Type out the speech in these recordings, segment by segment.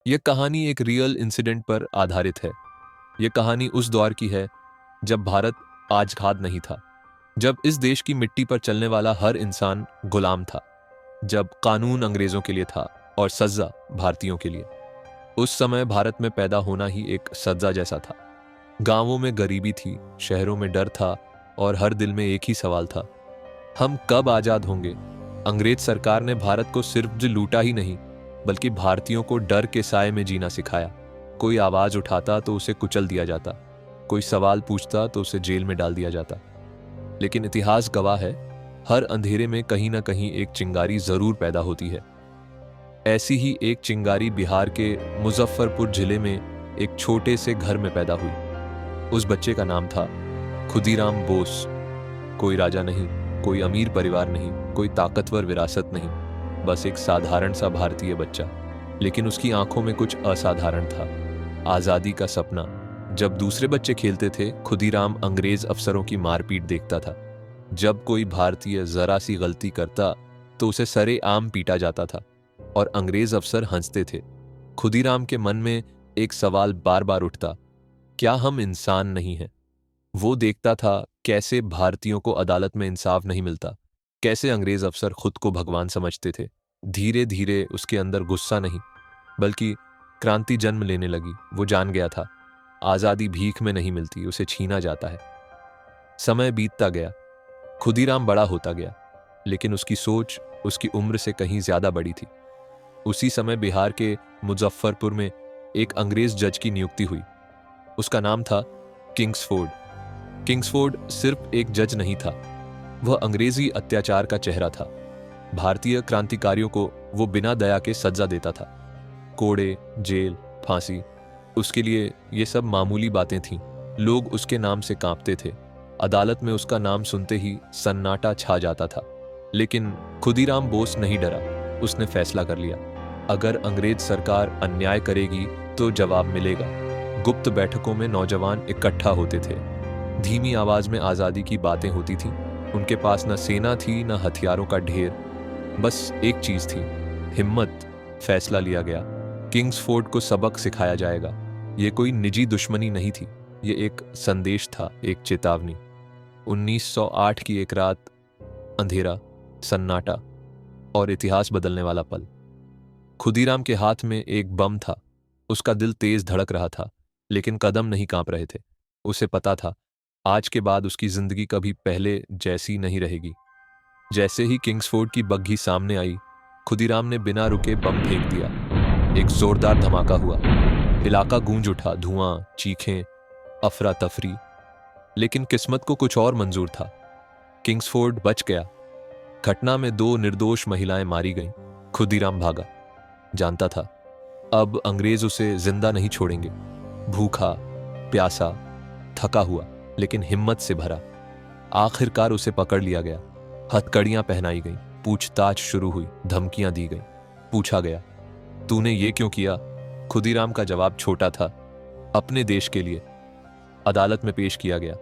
यह कहानी एक रियल इंसिडेंट पर आधारित है। यह कहानी उस दौर की है जब भारत आज़ाद नहीं था, जब इस देश की मिट्टी पर चलने वाला हर इंसान गुलाम था, जब कानून अंग्रेजों के लिए था और सज़ा भारतीयों के लिए। उस समय भारत में पैदा होना ही एक सज़ा जैसा था। गांवों में गरीबी थी, शहरों में डर था और हर दिल में एक ही सवाल था, हम कब आज़ाद होंगे। अंग्रेज सरकार ने भारत को सिर्फ जो लूटा ही नहीं, बल्कि भारतीयों को डर के साए में जीना सिखाया। कोई आवाज़ उठाता तो उसे कुचल दिया जाता, कोई सवाल पूछता तो उसे जेल में डाल दिया जाता। लेकिन इतिहास गवाह है, हर अंधेरे में कहीं ना कहीं एक चिंगारी जरूर पैदा होती है। ऐसी ही एक चिंगारी बिहार के मुजफ्फरपुर जिले में एक छोटे से घर में पैदा हुई। उस बच्चे का नाम था खुदीराम बोस। कोई राजा नहीं, कोई अमीर परिवार नहीं, कोई ताकतवर विरासत नहीं, बस एक साधारण सा भारतीय बच्चा। लेकिन उसकी आंखों में कुछ असाधारण था, आजादी का सपना। जब दूसरे बच्चे खेलते थे, खुदीराम अंग्रेज अफसरों की मारपीट देखता था। जब कोई भारतीय जरा सी गलती करता तो उसे सरेआम पीटा जाता था और अंग्रेज अफसर हंसते थे। खुदीराम के मन में एक सवाल बार बार उठता, क्या हम इंसान नहीं हैं? वो देखता था कैसे भारतीयों को अदालत में इंसाफ नहीं मिलता, कैसे अंग्रेज अफसर खुद को भगवान समझते थे। धीरे धीरे उसके अंदर गुस्सा नहीं, बल्कि क्रांति जन्म लेने लगी। वो जान गया था, आजादी भीख में नहीं मिलती, उसे छीना जाता है। समय बीतता गया, खुदीराम बड़ा होता गया, लेकिन उसकी सोच उसकी उम्र से कहीं ज्यादा बड़ी थी। उसी समय बिहार के मुजफ्फरपुर में एक अंग्रेज जज की नियुक्ति हुई। उसका नाम था किंग्सफोर्ड। किंग्सफोर्ड सिर्फ एक जज नहीं था, वह अंग्रेजी अत्याचार का चेहरा था। भारतीय क्रांतिकारियों को वो बिना दया के सजा देता था, कोड़े, जेल, फांसी। उसके लिए ये सब मामूली बातें थीं। लोग उसके नाम से कांपते थे। अदालत में उसका नाम सुनते ही सन्नाटा छा जाता था। लेकिन खुदीराम बोस नहीं डरा। उसने फैसला कर लिया, अगर अंग्रेज सरकार अन्याय करेगी तो जवाब मिलेगा। गुप्त बैठकों में नौजवान इकट्ठा होते थे, धीमी आवाज में आजादी की बातें होती थीं। उनके पास न सेना थी, न हथियारों का ढेर, बस एक चीज थी, हिम्मत। फैसला लिया गया, किंग्सफोर्ड को सबक सिखाया जाएगा। ये कोई निजी दुश्मनी नहीं थी, ये एक संदेश था, एक चेतावनी। 1908 की एक रात, अंधेरा, सन्नाटा और इतिहास बदलने वाला पल। खुदीराम के हाथ में एक बम था। उसका दिल तेज धड़क रहा था, लेकिन कदम नहीं कांप रहे थे। उसे पता था, आज के बाद उसकी जिंदगी कभी पहले जैसी नहीं रहेगी। जैसे ही किंग्सफोर्ड की बग्घी सामने आई, खुदीराम ने बिना रुके बम फेंक दिया। एक जोरदार धमाका हुआ, इलाका गूंज उठा, धुआं, चीखें, अफरा तफरी। लेकिन किस्मत को कुछ और मंजूर था। किंग्सफोर्ड बच गया। घटना में 2 निर्दोष महिलाएं मारी गईं। खुदीराम भागा, जानता था अब अंग्रेज उसे जिंदा नहीं छोड़ेंगे। भूखा, प्यासा, थका हुआ, लेकिन हिम्मत से भरा, आखिरकार उसे पकड़ लिया गया। हथकड़ियां पहनाई गईं, पूछताछ शुरू हुई, धमकियां दी गईं। पूछा गया, तूने ये क्यों किया? खुदीराम का जवाब छोटा था, अपने देश के लिए। अदालत में पेश किया गया।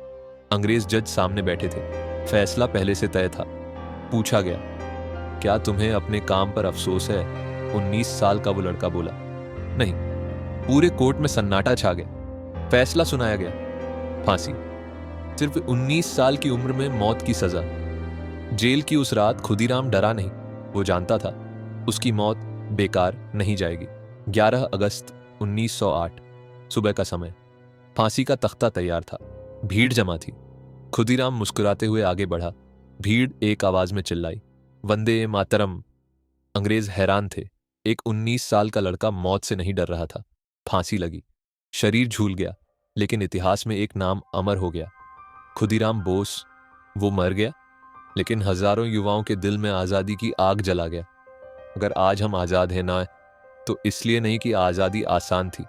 अंग्रेज जज सामने बैठे थे। फैसला पहले से तय था। पूछा गया, क्या तुम्हें अपने काम पर अफसोस है? 19 साल का वो लड़का बोला, नहीं। पूरे कोर्ट में सन्नाटा छा गया। फैसला सुनाया गया, फांसी। सिर्फ 19 साल की उम्र में मौत की सजा। जेल की उस रात खुदीराम डरा नहीं। वो जानता था उसकी मौत बेकार नहीं जाएगी। 11 अगस्त 1908 सुबह का समय। फांसी का तख्ता तैयार था। भीड़ जमा थी। खुदीराम मुस्कुराते हुए आगे बढ़ा। भीड़ एक आवाज में चिल्लाई, वंदे मातरम। अंग्रेज हैरान थे। एक 19 साल का लड़का मौत से नहीं डर रहा था। फांसी लगी, शरीर झूल गया, लेकिन इतिहास में एक नाम अमर हो गया, खुदीराम बोस। वो मर गया, लेकिन हजारों युवाओं के दिल में आजादी की आग जला गया। अगर आज हम आजाद हैं ना, तो इसलिए नहीं कि आजादी आसान थी,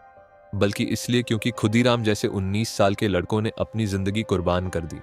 बल्कि इसलिए क्योंकि खुदीराम जैसे 19 साल के लड़कों ने अपनी जिंदगी कुर्बान कर दी।